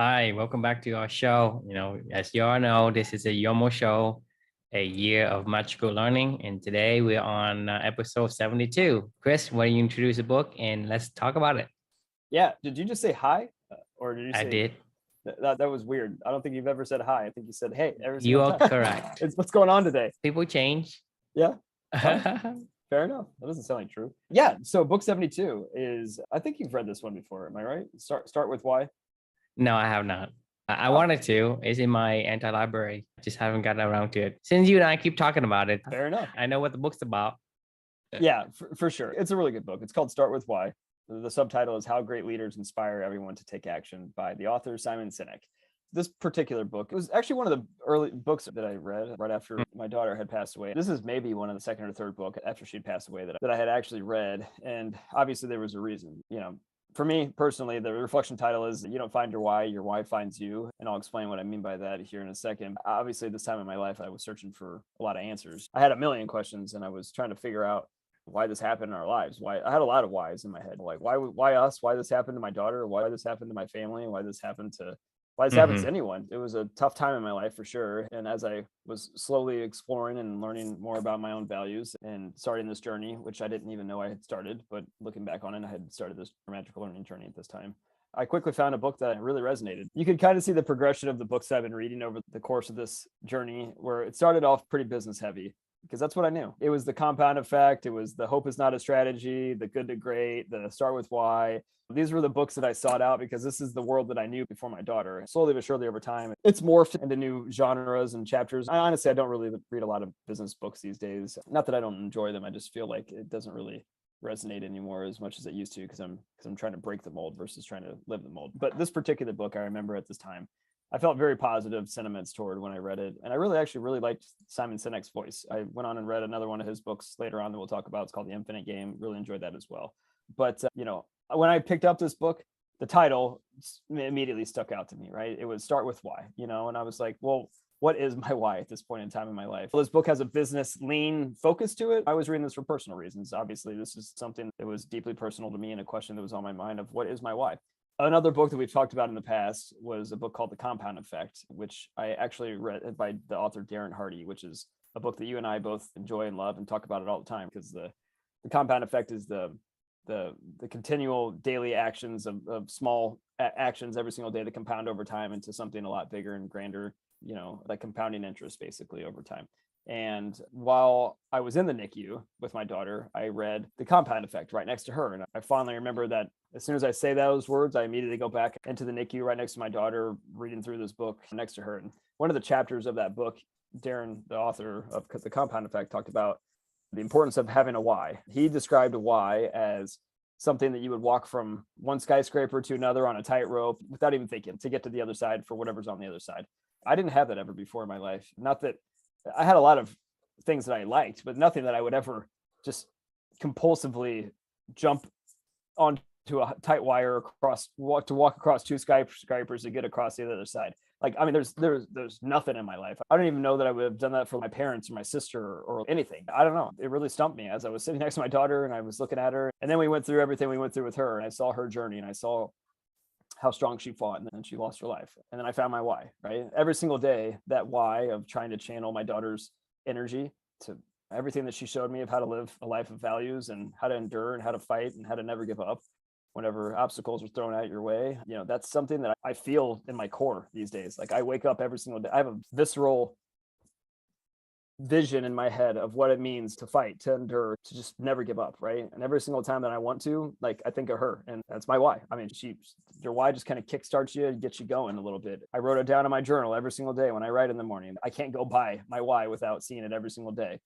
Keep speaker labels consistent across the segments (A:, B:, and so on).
A: Hi, welcome back to our show. As you all know, this is a YOML show, a year of magical learning. And today we're on episode 72. Chris, why don't you introduce the book and let's talk about it?
B: Yeah. Did you just say hi? Or did you
A: I
B: say
A: did.
B: that was weird? I don't think you've ever said hi. I think you said hey every
A: You
B: single
A: are
B: time.
A: correct.
B: It's what's going on today.
A: People change.
B: Yeah. Fine.
A: No,
B: Fair enough. That doesn't sound like true. Yeah. So book 72 is, I think you've read this one before. Am I right? Start with why.
A: I have not. I
B: Oh,
A: wanted to. It's in my anti-library. Just haven't gotten around to it. Since you and I keep talking about it,
B: fair enough.
A: I know what the book's about.
B: Yeah, for sure. It's a really good book. It's called Start With Why. The subtitle is How Great Leaders Inspire Everyone to Take Action by the author Simon Sinek. This particular book, it was actually one of the early books that I read right after my daughter had passed away. This is maybe one of the second or third book after she'd passed away that I had actually read. And obviously there was a reason, for me personally, the reflection title is you don't find your why finds you. And I'll explain what I mean by that here in a second. Obviously, this time in my life, I was searching for a lot of answers. I had a million questions and I was trying to figure out why this happened in our lives. Why I had a lot of whys in my head. Like why us? Why this happened to my daughter? Why this happened to my family? Why this happens to
A: Hmm.
B: anyone? It was a tough time in my life for sure. And as I was slowly exploring and learning more about my own values and starting this journey, which I didn't even know I had started, but looking back on it, I had started this magical learning journey at this time. I quickly found a book that really resonated. You could kind of see the progression of the books I've been reading over the course of this journey, where it started off pretty business heavy because that's what I knew. It was the compound effect. It was the hope is not a strategy, the good to great, the start with why. These were the books that I sought out because this is the world that I knew before my daughter. Slowly but surely over time, it's morphed into new genres and chapters. I don't really read a lot of business books these days. Not that I don't enjoy them. I just feel like it doesn't really resonate anymore as much as it used to because I'm trying to break the mold versus trying to live the mold. But this particular book, I remember at this time, I felt very positive sentiments toward when I read it. And I really liked Simon Sinek's voice. I went on and read another one of his books later on that we'll talk about. It's called The Infinite Game. Really enjoyed that as well. But, when I picked up this book, the title immediately stuck out to me, right? It was Start With Why, and I was like, well, what is my why at this point in time in my life? Well, this book has a business lean focus to it. I was reading this for personal reasons. Obviously, this is something that was deeply personal to me and a question that was on my mind of what is my why? Another book that we've talked about in the past was a book called The Compound Effect, which I actually read by the author Darren Hardy, which is a book that you and I both enjoy and love and talk about it all the time because the compound effect is the continual daily actions of small actions every single day that compound over time into something a lot bigger and grander, like compounding interest basically over time. And while I was in the NICU with my daughter, I read The Compound Effect right next to her. And I fondly remember that as soon as I say those words, I immediately go back into the NICU right next to my daughter, reading through this book next to her. And one of the chapters of that book, Darren, the author of The Compound Effect, talked about the importance of having a why. He described a why as something that you would walk from one skyscraper to another on a tightrope without even thinking to get to the other side for whatever's on the other side. I didn't have that ever before in my life. Not that I had a lot of things that I liked, but nothing that I would ever just compulsively jump onto a tight wire walk across two skyscrapers to get across the other side. Like, I mean, there's nothing in my life. I don't even know that I would have done that for my parents or my sister or anything. I don't know. It really stumped me as I was sitting next to my daughter and I was looking at her. And then we went through everything we went through with her. And I saw her journey and I saw how strong she fought, and then she lost her life. And then I found my why, right? Every single day, that why of trying to channel my daughter's energy to everything that she showed me of how to live a life of values and how to endure and how to fight and how to never give up whenever obstacles are thrown at your way. That's something that I feel in my core these days. Like, I wake up every single day. I have a visceral vision in my head of what it means to fight, to endure, to just never give up, right? And every single time that I want to, like, I think of her, and that's my why. I mean, your why just kind of kickstarts you and gets you going a little bit. I wrote it down in my journal every single day when I write in the morning. I can't go by my why without seeing it every single day.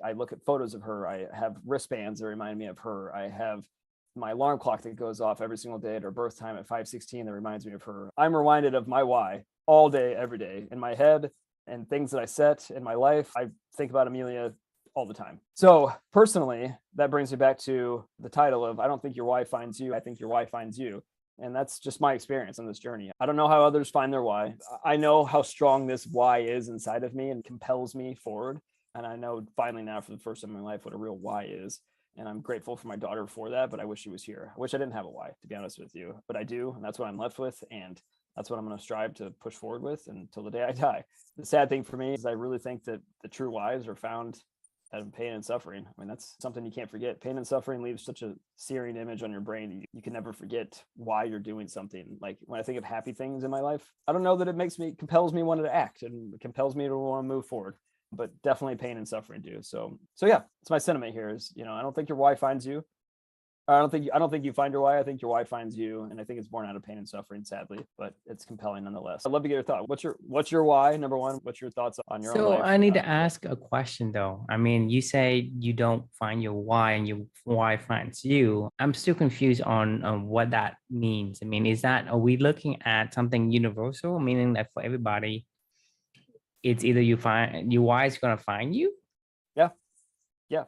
B: I look at photos of her. I have wristbands that remind me of her. I have my alarm clock that goes off every single day at her birth time at 5:16 that reminds me of her. I'm reminded of my why all day, every day in my head, and things that I set in my life. I think about Amelia all the time. So personally, that brings me back to the title of I don't think your why finds you. I think your why finds you. And that's just my experience on this journey. I don't know how others find their why. I know how strong this why is inside of me and compels me forward. And I know finally now for the first time in my life what a real why is. And I'm grateful for my daughter for that, but I wish she was here. I wish I didn't have a why, to be honest with you, but I do. And that's what I'm left with. And That's what I'm going to strive to push forward with until the day I die. The sad thing for me is I really think that the true whys are found out of pain and suffering. I mean, that's something you can't forget. Pain and suffering leaves such a searing image on your brain. You can never forget why you're doing something. Like when I think of happy things in my life, I don't know that it compels me wanting to act and compels me to want to move forward, but definitely pain and suffering do. So yeah, it's my sentiment here is, I don't think your why finds you. I don't think you find your why. I think your why finds you, and I think it's born out of pain and suffering, sadly, but it's compelling nonetheless. I'd love to get your thought. What's your why? Number one, what's your thoughts on your own
A: So
B: life?
A: I need to ask a question though. I mean, you say you don't find your why and your why finds you. I'm still confused on what that means. I mean, are we looking at something universal, meaning that for everybody, it's either you find your why is going to find you?
B: Yeah. Yeah.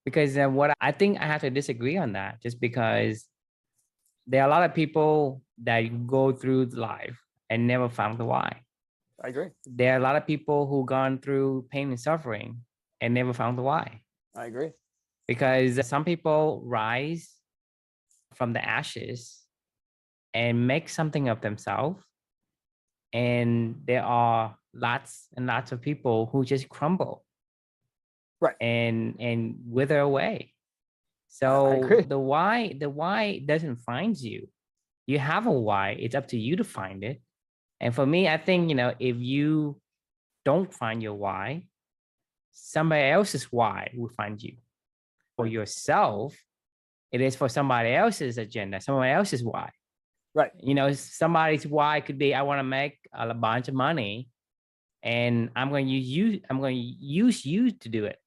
A: Because what I think I have to disagree on that, just because there are a lot of people that go through life and never found the why.
B: I agree.
A: There are a lot of people who gone through pain and suffering and never found the why.
B: I agree.
A: Because some people rise from the ashes and make something of themselves. And there are lots and lots of people who just crumble.
B: Right.
A: And wither away.
B: I
A: So
B: agree.
A: the why doesn't find you. You have a why. It's up to you to find it. And for me, I think, if you don't find your why, somebody else's why will find you. For yourself, it is for somebody else's agenda, somebody else's why.
B: Right.
A: Somebody's why could be, I want to make a bunch of money and I'm going to use you to do it.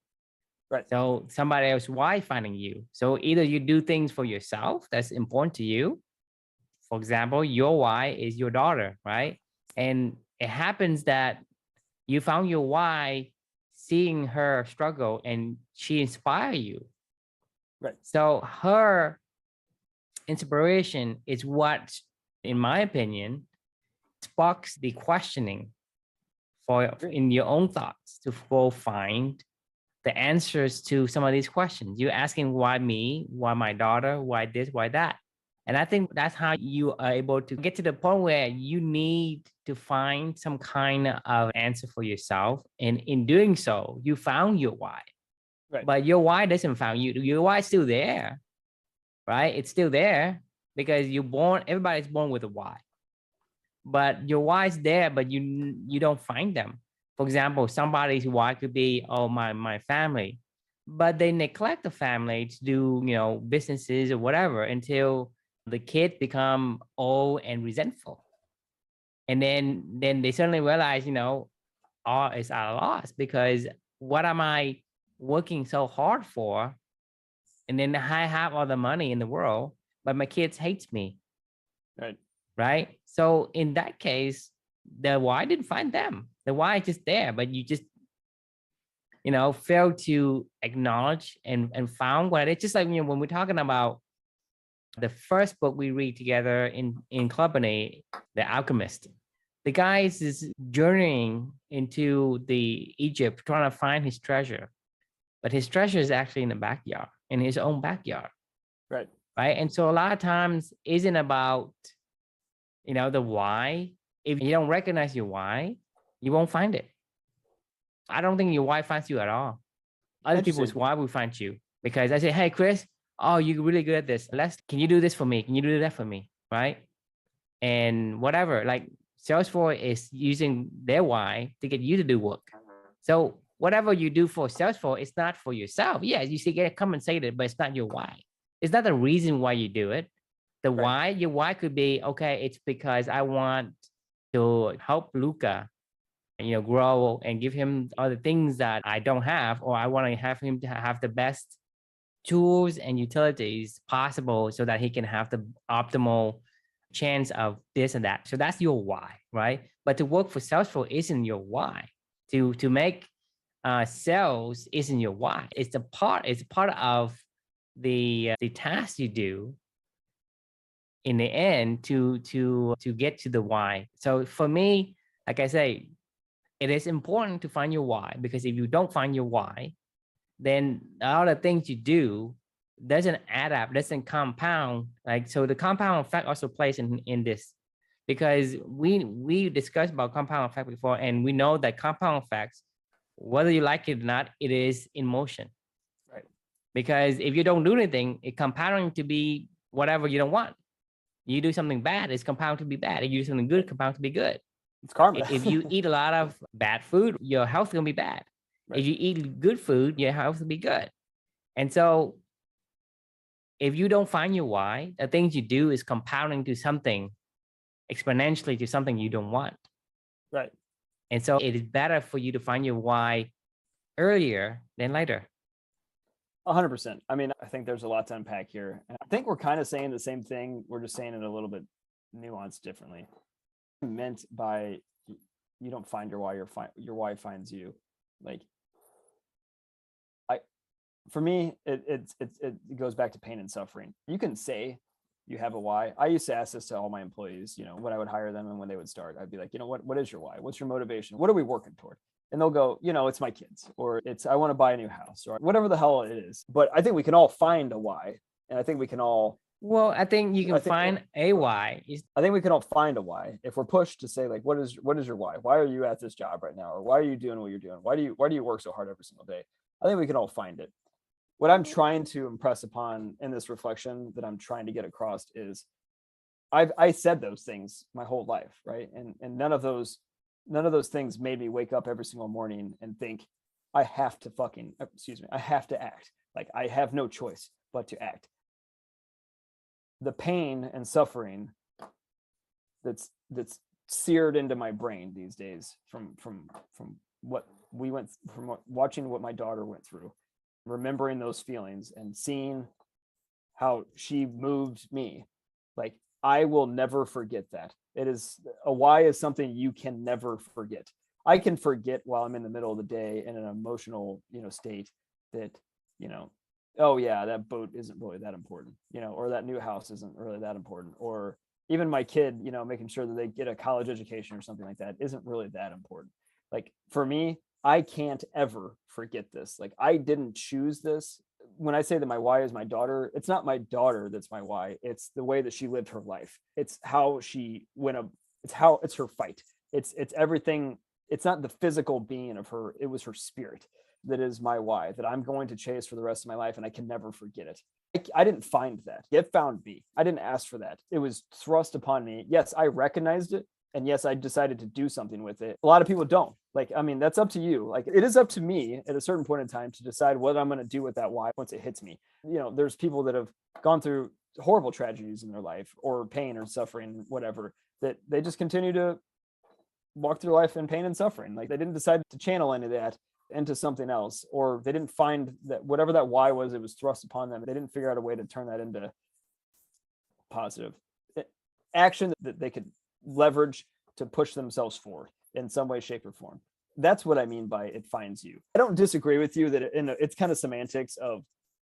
B: Right.
A: So somebody else why finding you. So either you do things for yourself that's important to you. For example, your why is your daughter, right? And it happens that you found your why seeing her struggle and she inspired you.
B: Right.
A: So her inspiration is what, in my opinion, sparks the questioning in your own thoughts to go find the answers to some of these questions. You're asking why me, why my daughter, why this, why that. And I think that's how you are able to get to the point where you need to find some kind of answer for yourself. And in doing so, you found your why.
B: Right.
A: But your why doesn't found you. Your why is still there, right? It's still there because everybody's born with a why. But your why is there, but you don't find them. For example, somebody's why could be, oh, my family, but they neglect the family to do, businesses or whatever until the kids become old and resentful. And then they suddenly realize, all is at a loss because what am I working so hard for? And then I have all the money in the world, but my kids hates me.
B: Right.
A: Right. So in that case, the why didn't find them. The why is just there, but you just, fail to acknowledge and found what it's just like, when we're talking about the first book we read together in Clubany, The Alchemist. The guy is journeying into the Egypt trying to find his treasure, but his treasure is actually in the backyard, in his own backyard.
B: Right.
A: Right. And so a lot of times isn't about, the why. If you don't recognize your why, you won't find it. I don't think your why finds you at all. Other people's why will find you because I say, hey, Chris, oh, you're really good at this. Can you do this for me? Can you do that for me? Right. And whatever, like Salesforce is using their why to get you to do work. So whatever you do for Salesforce, it's not for yourself. Yeah, you see, get compensated, but it's not your why. It's not the reason why you do it. The why, your why could be, okay, it's because I want to help Luca, grow and give him other things that I don't have, or I want to have him to have the best tools and utilities possible so that he can have the optimal chance of this and that. So that's your why, right? But to work for Salesforce isn't your why. To make sales isn't your why. It's part of the task you do in the end to get to the why. So for me, like I say, it is important to find your why, because if you don't find your why, then all the things you do doesn't add up, doesn't compound. Like, so the compound effect also plays in this. because we discussed about compound effect before, and we know that compound effects, whether you like it or not, it is in motion.
B: Right.
A: Because if you don't do anything, it compounding to be whatever you don't want. You do something bad, it's compound to be bad. If you do something good, compound to be good.
B: It's karma.
A: If you eat a lot of bad food, your health is gonna be bad.
B: Right.
A: If you eat good food, your health will be good. And so if you don't find your why, the things you do is compounding to something exponentially to something you don't want.
B: Right.
A: And so it is better for you to find your why earlier than later.
B: 100%. I mean, I think there's a lot to unpack here. And I think we're kind of saying the same thing. We're just saying it a little bit nuanced differently. Meant by you don't find your why, your why finds you. Like, for me, it goes back to pain and suffering. You can say you have a why. I used to ask this to all my employees, when I would hire them and when they would start, I'd be like, what is your why? What's your motivation? What are we working toward? And they'll go, it's my kids, or it's, I want to buy a new house, or whatever the hell it is. But I think we can all find a why. And I think we can all,
A: well, I think you can find a why.
B: I think we can all find a why if we're pushed to say, like, what is your why? Why are you at this job right now? Or why are you doing what you're doing? Why do you work so hard every single day? I think we can all find it. What I'm trying to impress upon in this reflection that I'm trying to get across is I said those things my whole life, right? And none of those things made me wake up every single morning and think I have to act. Like, I have no choice but to act. The pain and suffering that's seared into my brain these days from what we went from watching what my daughter went through, remembering those feelings and seeing how she moved me. Like, I will never forget that. It is a why is something you can never forget. I can forget while I'm in the middle of the day in an emotional, state that, oh yeah, that boat isn't really that important, or that new house isn't really that important, or even my kid, making sure that they get a college education or something like that isn't really that important. Like, for me, I can't ever forget this. Like, I didn't choose this. When I say that my why is my daughter, it's not my daughter that's my why. It's the way that she lived her life. It's how she it's her fight. It's everything. It's not the physical being of her. It was her spirit that is my why, that I'm going to chase for the rest of my life, and I can never forget it. I didn't find that. It found me. I didn't ask for that. It was thrust upon me. Yes, I recognized it. And yes, I decided to do something with it. A lot of people don't. Like, I mean, that's up to you. Like, it is up to me at a certain point in time to decide what I'm going to do with that why once it hits me. There's people that have gone through horrible tragedies in their life, or pain or suffering, whatever, that they just continue to walk through life in pain and suffering. Like, they didn't decide to channel any of that into something else, or they didn't find that whatever that why was, it was thrust upon them. They didn't figure out a way to turn that into positive action that they could leverage to push themselves forward in some way, shape, or form. That's what I mean by it finds you. I don't disagree with you that it's kind of semantics of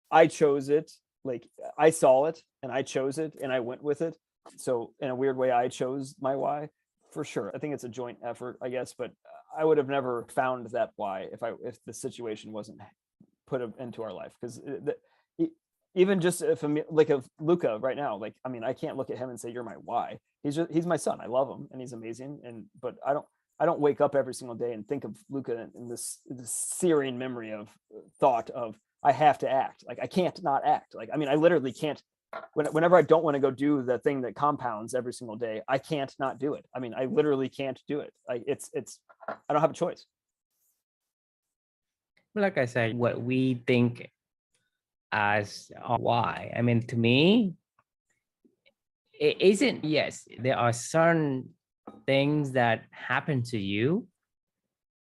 B: I chose it. Like, I saw it and I chose it and I went with it. So in a weird way, I chose my why, for sure. I think it's a joint effort, I guess, but I would have never found that why if the situation wasn't put into our life. Because even just if I'm like of Luca right now, like, I mean, I can't look at him and say, you're my why. He's my son. I love him and he's amazing. But I don't wake up every single day and think of Luca in this searing memory of thought of I have to act. Like, I can't not act. Like, I mean, I literally can't. Whenever I don't want to go do the thing that compounds every single day, I can't not do it. I mean, I literally can't do it. Like, I don't have a choice.
A: Like I said, what we think as why. I mean, to me, it isn't. Yes, there are certain things that happen to you,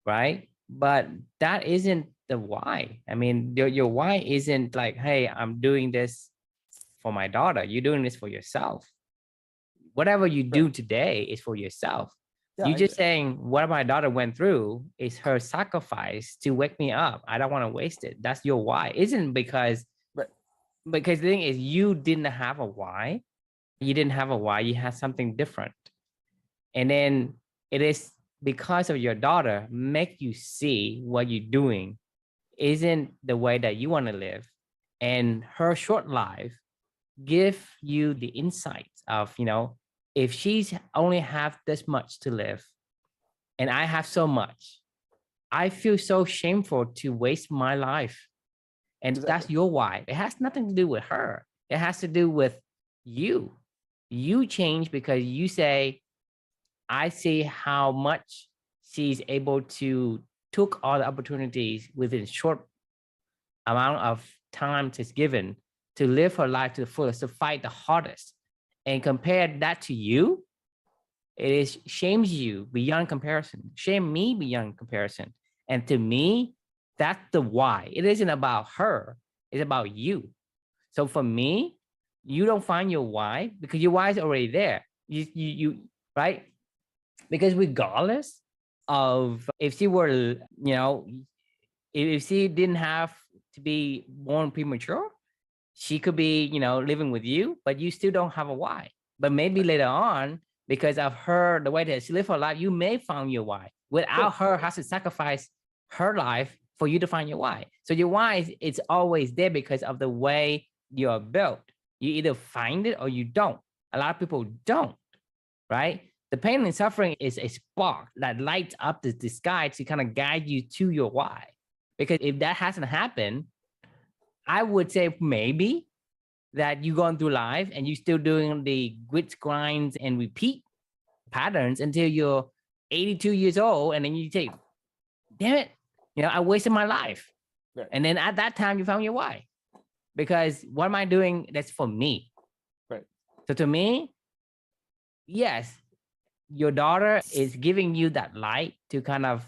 A: right? But that isn't the why. I mean, your why isn't like, hey, I'm doing this for my daughter. You're doing this for yourself. Whatever you do today is for yourself. Yeah, you're just saying what my daughter went through is her sacrifice to wake me up. I don't want to waste it. That's your why. Isn't because the thing is, you didn't have a why. You didn't have a why. You had something different. And then it is because of your daughter make you see what you're doing isn't the way that you want to live. And her short life give you the insights of, if she's only have this much to live and I have so much, I feel so shameful to waste my life. And that's your why. It has nothing to do with her. It has to do with you. You change because you say, I see how much she's able to took all the opportunities within short amount of time she's given to live her life to the fullest, to fight the hardest. And compare that to you, it is shames you beyond comparison, shame me beyond comparison. And to me, that's the why. It isn't about her, it's about you. So for me, you don't find your why because your why is already there. Right? Because regardless of if she were, if she didn't have to be born premature, she could be, living with you, but you still don't have a why. But maybe later on, because of her, the way that she lived her life, you may find your why. Without her, has to sacrifice her life for you to find your why. So your why is it's always there because of the way you're built. You either find it or you don't. A lot of people don't, right? The pain and suffering is a spark that lights up the sky to kind of guide you to your why. Because if that hasn't happened, I would say maybe that you're going through life and you're still doing the grit grinds and repeat patterns until you're 82 years old. And then you say, damn it, I wasted my life.
B: Right.
A: And then at that time you found your why. Because what am I doing that's for me?
B: Right.
A: So to me, yes, your daughter is giving you that light to kind of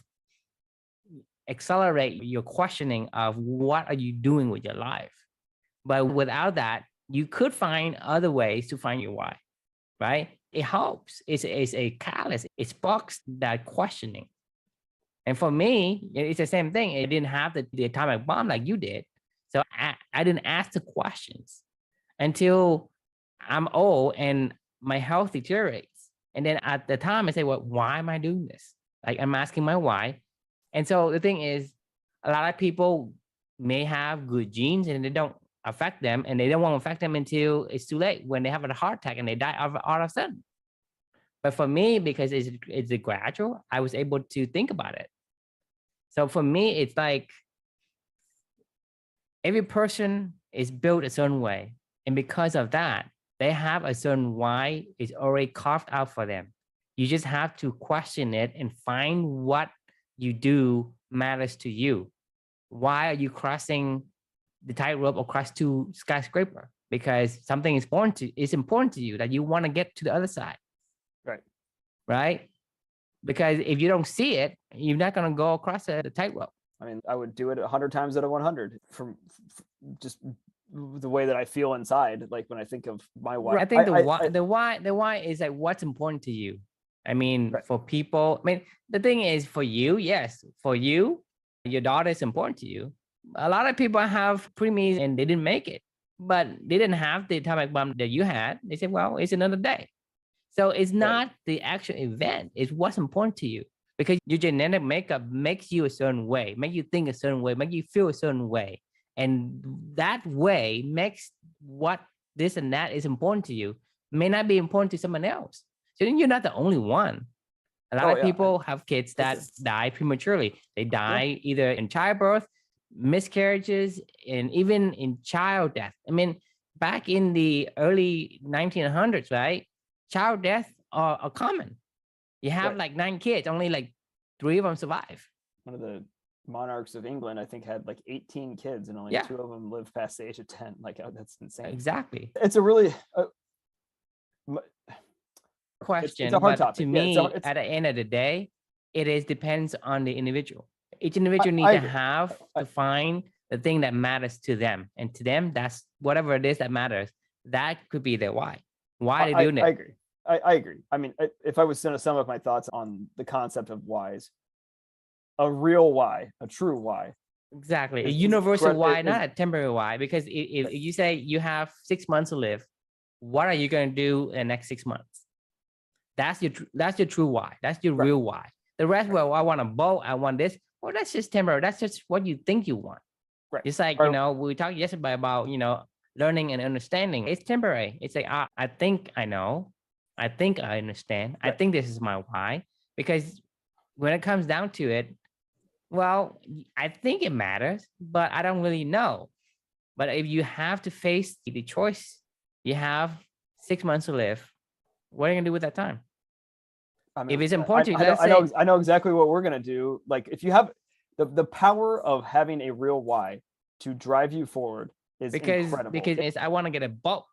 A: accelerate your questioning of what are you doing with your life. But without that, you could find other ways to find your why, right? It helps. It's a catalyst. It sparks that questioning. And for me, it's the same thing. It didn't have the atomic bomb like you did. So I didn't ask the questions until I'm old and my health deteriorates. And then at the time I say, well, why am I doing this? Like I'm asking my why. And so the thing is, a lot of people may have good genes and they don't affect them, and they don't want to affect them until it's too late when they have a heart attack and they die all of a sudden. But for me, because it's a gradual, I was able to think about it. So for me, it's like every person is built a certain way. And because of that, they have a certain why is already carved out for them. You just have to question it and find what you do matters to you. Why are you crossing the tightrope or cross to skyscraper? Because something is important to you that you want to get to the other side.
B: Right.
A: Right. Because if you don't see it, you're not going to go across the tightrope.
B: I mean, I would do it 100 times out of 100 from just the way that I feel inside. Like when I think of my why,
A: I think the why is like what's important to you. I mean, right. For people, I mean, the thing is for you, yes, for you, your daughter is important to you. A lot of people have preemies and they didn't make it, but they didn't have the atomic bomb that you had. They said, well, it's another day. So it's not the actual event, it's what's important to you. Because your genetic makeup makes you a certain way, make you think a certain way, make you feel a certain way. And that way makes what this and that is important to you may not be important to someone else. So then you're not the only one. A lot of people have kids that die prematurely. They die either in childbirth, miscarriages, and even in child death. I mean, back in the early 1900s, right? Child death are common. You have like 9 kids, only like 3 of them survive.
B: One of the monarchs of England, I think, had like 18 kids and only 2 of them lived past the age of 10. Like, that's insane.
A: Exactly.
B: It's a really
A: question.
B: It's a hard topic.
A: To me, at the end of the day, it depends on the individual. Each individual needs to have to find the thing that matters to them. And to them, that's whatever it is that matters. That could be their why. Why are they doing it?
B: I agree. I agree. I mean, if I was going to sum up my thoughts on the concept of whys, a real why, a true why.
A: Exactly. A universal why, not a temporary why. Because if you say you have 6 months to live, what are you going to do in the next 6 months? That's your true why. That's your real why. The rest, well, I want a boat, I want this. Well, that's just temporary. That's just what you think you want.
B: Right.
A: It's like, we talked yesterday about, learning and understanding. It's temporary. It's like, I think I know. I think I understand. I
B: Right.
A: think this is my why. Because when it comes down to it, well, I think it matters, but I don't really know. But if you have to face the choice, you have 6 months to live. What are you gonna do with that time?
B: I
A: If
B: mean,
A: it's important to you, let's
B: I know,
A: say,
B: I know exactly what we're gonna do. Like, if you have the power of having a real why to drive you forward is incredible.
A: because it's, I want to get a boat,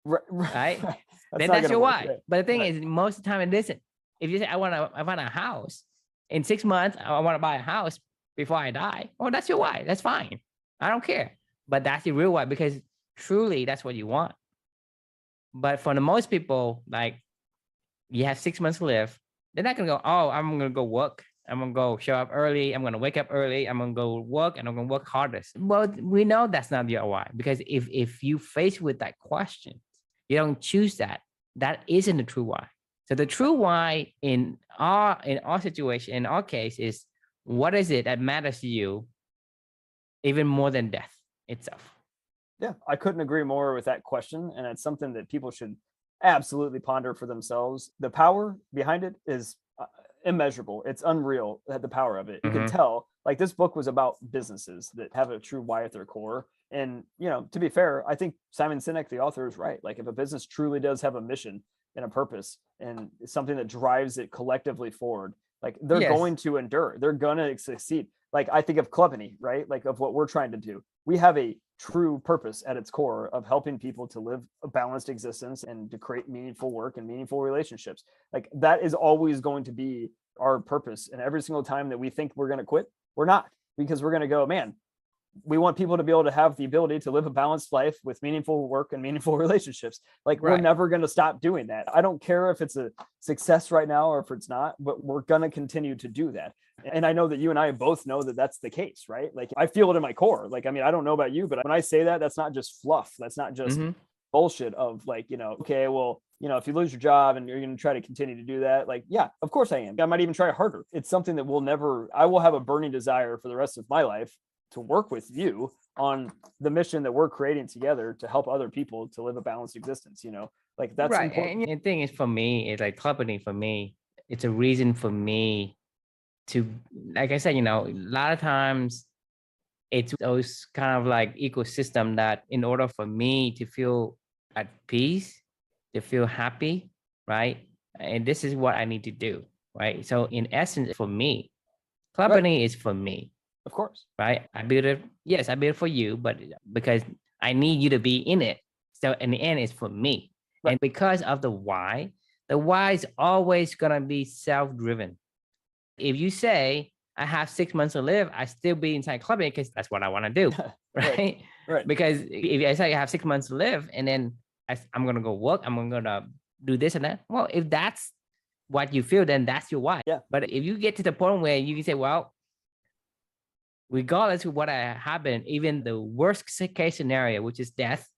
B: Right,
A: right?
B: right. That's
A: Then
B: not
A: that's
B: gonna
A: your
B: work.
A: why.
B: Right,
A: But the thing
B: right.
A: is, most of the time it isn't. If you say I want a house in 6 months, I want to buy a house before I die. Oh, that's your why. That's fine. I don't care. But that's your real why because truly that's what you want. But for the most people, like you have 6 months to live, they're not gonna go, oh, I'm gonna go work. I'm gonna go show up early. I'm gonna wake up early. I'm gonna go work and I'm gonna work hardest. Well, we know that's not your why because if you face with that question, you don't choose that. That isn't the true why. So the true why in our situation, in our case, is what is it that matters to you even more than death itself?
B: Yeah, I couldn't agree more with that question. And it's something that people should absolutely ponder for themselves. The power behind it is immeasurable. It's unreal, the power of it. You can
A: Mm-hmm.
B: tell, like, this book was about businesses that have a true why at their core. And, to be fair, I think Simon Sinek, the author, is right. Like, if a business truly does have a mission and a purpose and something that drives it collectively forward, like, they're
A: Yes.
B: going to endure, they're going to succeed. Like, I think of Clubany, right? Like, of what we're trying to do. We have a true purpose at its core of helping people to live a balanced existence and to create meaningful work and meaningful relationships. Like, that is always going to be our purpose. And every single time that we think we're going to quit, we're not, because we're going to go, man, we want people to be able to have the ability to live a balanced life with meaningful work and meaningful relationships. Like, we're
A: Right.
B: never going to stop doing that. I don't care if it's a success right now or if it's not, but we're going to continue to do that. And I know that you and I both know that that's the case, right? Like, I feel it in my core. Like, I mean, I don't know about you, but when I say that, that's not just fluff. That's not just
A: Mm-hmm.
B: bullshit of, like, okay, well, if you lose your job and you're going to try to continue to do that, like, yeah, of course I am. I might even try harder. It's something that I will have a burning desire for the rest of my life to work with you on the mission that we're creating together to help other people to live a balanced existence. Like, that's
A: Right.
B: important.
A: And the thing is for me, it's like company for me, it's a reason for me to, like I said, a lot of times it's those kind of like ecosystem that in order for me to feel at peace, to feel happy, right? And this is what I need to do, right? So in essence, for me,
B: Right,
A: company is for me,
B: of course.
A: right? I build it, yes, I build it for you, but because I need you to be in it. So in the end, it's for me.
B: Right.
A: And because of the why is always gonna be self-driven. If you say I have 6 months to live, I still be inside clubbing because that's what I want to do,
B: Right,
A: right?
B: right.
A: Because if I say I have 6 months to live and then I'm gonna go work, I'm gonna do this and that. Well, if that's what you feel, then that's your why.
B: Yeah.
A: But if you get to the point where you can say, well, regardless of what happened, even the worst case scenario, which is death,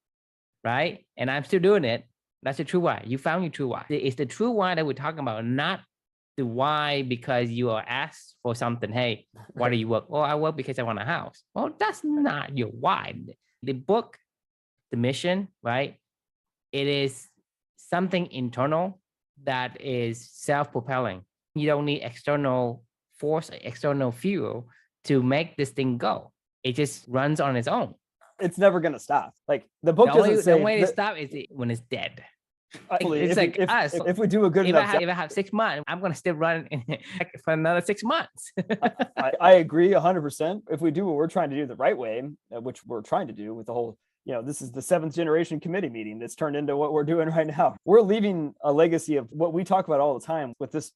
A: right? And I'm still doing it. That's the true why. You found your true why. It's the true why that we're talking about, not the why because you are asked for something. Hey, why do
B: Right,
A: you work? Oh, I work because I want a house. Well, that's
B: right.
A: not your why. The book, the mission, right? It is something internal that is self-propelling. You don't need external force, external fuel to make this thing go. It just runs on its own.
B: It's never going to stop. Like, the book doesn't
A: The
B: say
A: way to
B: that.
A: stop is when it's dead.
B: If
A: It's
B: we
A: like us.
B: if we do a good enough job.
A: If I have 6 months, I'm gonna still run for another 6 months.
B: I agree 100%. If we do what we're trying to do the right way, which we're trying to do with the whole, this is the seventh generation committee meeting that's turned into what we're doing right now. We're leaving a legacy of what we talk about all the time with this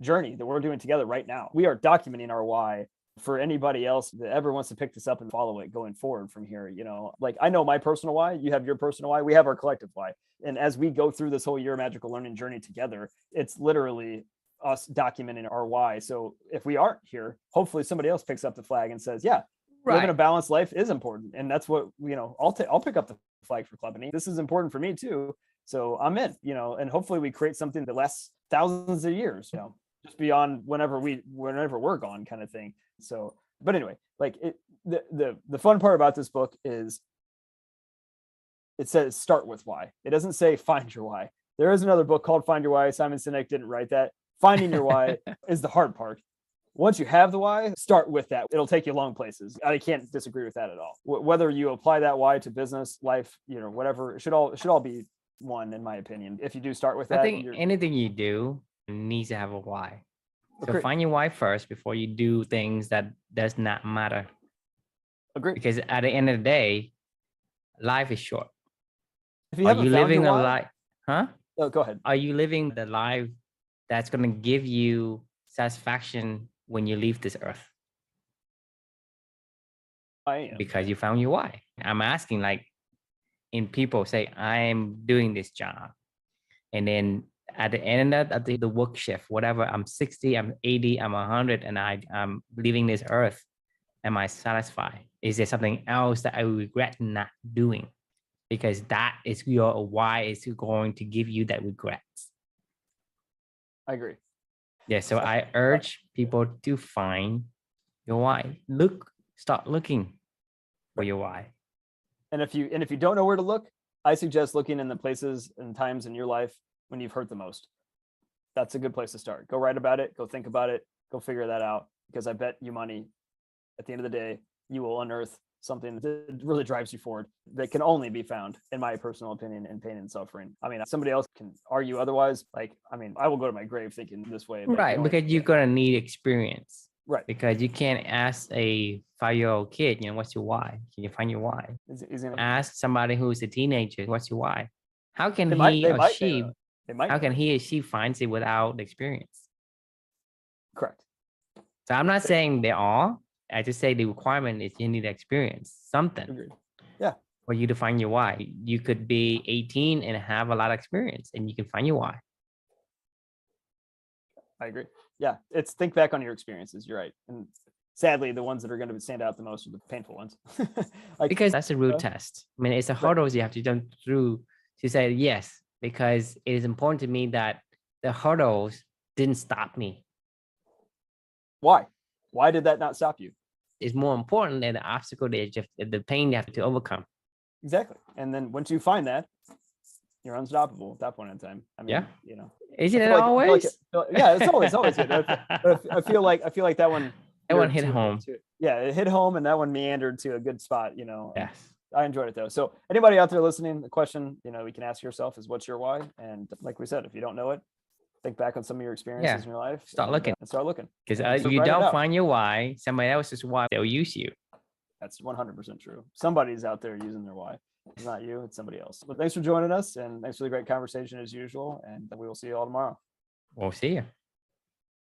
B: journey that we're doing together right now. We are documenting our why for anybody else that ever wants to pick this up and follow it going forward from here. Like, I know my personal why, you have your personal why, we have our collective why. And as we go through this whole year magical learning journey together, it's literally us documenting our why. So if we aren't here, hopefully somebody else picks up the flag and says, yeah, living a
A: Right.
B: balanced life is important. And that's what, I'll pick up the flag for Clubany. This is important for me too. So I'm in, and hopefully we create something that lasts thousands of years, just beyond whenever we're gone, kind of thing. So, but anyway, like, the fun part about this book is it says start with why. It doesn't say find your why. There is another book called Find Your Why. Simon Sinek didn't write that. Finding your why is the hard part. Once you have the why, start with that. It'll take you long places. I can't disagree with that at all. Whether you apply that why to business, life, whatever, it should all be one, in my opinion. If you do start with that,
A: I think anything you do needs to have a why. So
B: Agree.
A: find your why first before you do things that does not matter.
B: Agree.
A: Because at the end of the day, life is short.
B: If you
A: Are
B: haven't
A: you
B: found
A: living
B: your
A: a
B: why,
A: life? Huh?
B: oh, go ahead.
A: Are you living the life that's going to give you satisfaction when you leave this earth?
B: I am.
A: Because you found your why. I'm asking, like, in people say, I am doing this job. And then at the end of the work shift, whatever, I'm 60, I'm 80, I'm 100, and I'm leaving this earth. Am I satisfied? Is there something else that I regret not doing? Because that is your why is going to give you that regret.
B: I agree.
A: Yeah, so I urge people to find your why. Start looking for your why.
B: And if you don't know where to look, I suggest looking in the places and times in your life when you've hurt the most. That's a good place to start. Go write about it, go think about it, go figure that out, because I bet you money at the end of the day, you will unearth something that really drives you forward that can only be found, in my personal opinion, in pain and suffering. I mean, somebody else can argue otherwise. I will go to my grave thinking this way.
A: Right, because you're going to need experience.
B: Right.
A: Because you can't ask a 5-year-old kid, what's your why? Can you find your why? Ask somebody who's a teenager, what's your why? How can he or she find it without experience?
B: Correct.
A: So I'm not saying they are. I just say the requirement is you need experience, something.
B: Agreed. Yeah.
A: For you to find your why. You could be 18 and have a lot of experience, and you can find your why.
B: I agree. Yeah, it's think back on your experiences. You're right, and sadly, the ones that are going to stand out the most are the painful ones.
A: Because that's a real test. I mean, it's a hurdles you have to jump through to say yes. Because it is important to me that the hurdles didn't stop me.
B: Why? Why did that not stop you?
A: It's more important than the obstacle that just the pain you have to overcome.
B: Exactly. And then once you find that, you're unstoppable at that point in time. I mean,
A: yeah. Isn't it always?
B: Yeah, it's always good. But I feel like that one.
A: That one hit home.
B: Yeah, it hit home, and that one meandered to a good spot.
A: Yes.
B: I enjoyed it though. So anybody out there listening, the question we can ask yourself is, what's your why? And like we said, if you don't know it, think back on some of your experiences in your life.
A: Start looking. Because you don't find your why, somebody else's why, they'll use you.
B: That's 100% true. Somebody's out there using their why. It's not you, it's somebody else. But thanks for joining us, and thanks for the great conversation as usual. And we will see you all tomorrow.
A: We'll see you.